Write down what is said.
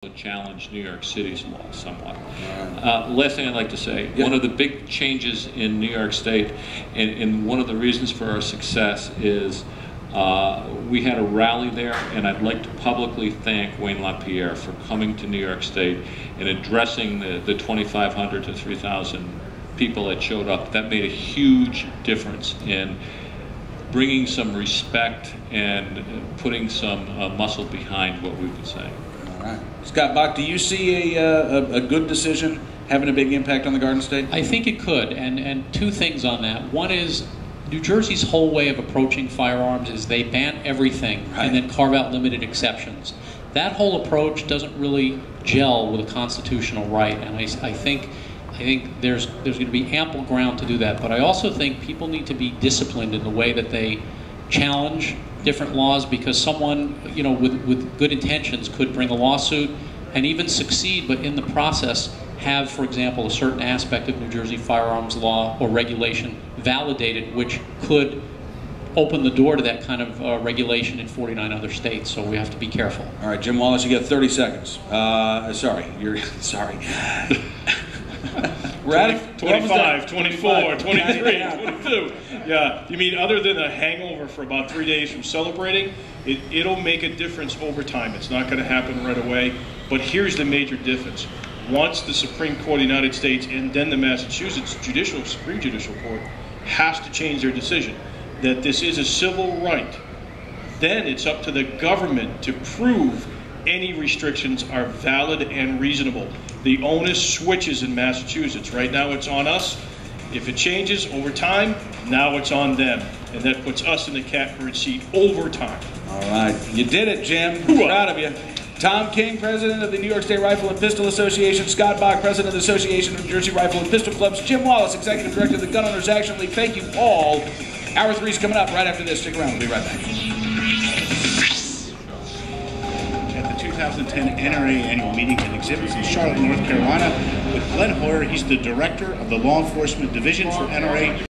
to challenge New York City's law somewhat. Last thing I'd like to say, one of the big changes in New York State, and one of the reasons for our success is we had a rally there, and I'd like to publicly thank Wayne LaPierre for coming to New York State and addressing the 2,500 to 3,000 people that showed up. That made a huge difference in bringing some respect and putting some muscle behind what we've been saying. All right. Scott Bach, do you see a good decision having a big impact on the Garden State? I think it could, and two things on that. One is New Jersey's whole way of approaching firearms is they ban everything and then carve out limited exceptions. That whole approach doesn't really gel with a constitutional right, and I think there's going to be ample ground to do that. But I also think people need to be disciplined in the way that they challenge different laws, because someone, you know, with good intentions could bring a lawsuit and even succeed, but in the process have, for example, a certain aspect of New Jersey firearms law or regulation validated, which could open the door to that kind of regulation in 49 other states. So we have to be careful. All right, Jim Wallace, you got 30 seconds. Sorry. We're at 25, 24, 23, 22. Yeah, you mean other than a hangover for about 3 days from celebrating, it'll make a difference over time. It's not going to happen right away. But here's the major difference. Once the Supreme Court of the United States and then the Massachusetts Supreme Judicial Court has to change their decision that this is a civil right, then it's up to the government to prove any restrictions are valid and reasonable. The onus switches in Massachusetts. Right now it's on us. If it changes over time, now it's on them. And that puts us in the catbird seat over time. All right. You did it, Jim. Proud of you. Tom King, President of the New York State Rifle and Pistol Association. Scott Bach, President of the Association of New Jersey Rifle and Pistol Clubs. Jim Wallace, Executive Director of the Gun Owners Action League. Thank you all. Hour 3 is coming up right after this. Stick around. We'll be right back. At the 2010 NRA annual meetings and exhibits in Charlotte, North Carolina, with Glenn Hoyer. He's the Director of the Law Enforcement Division for NRA.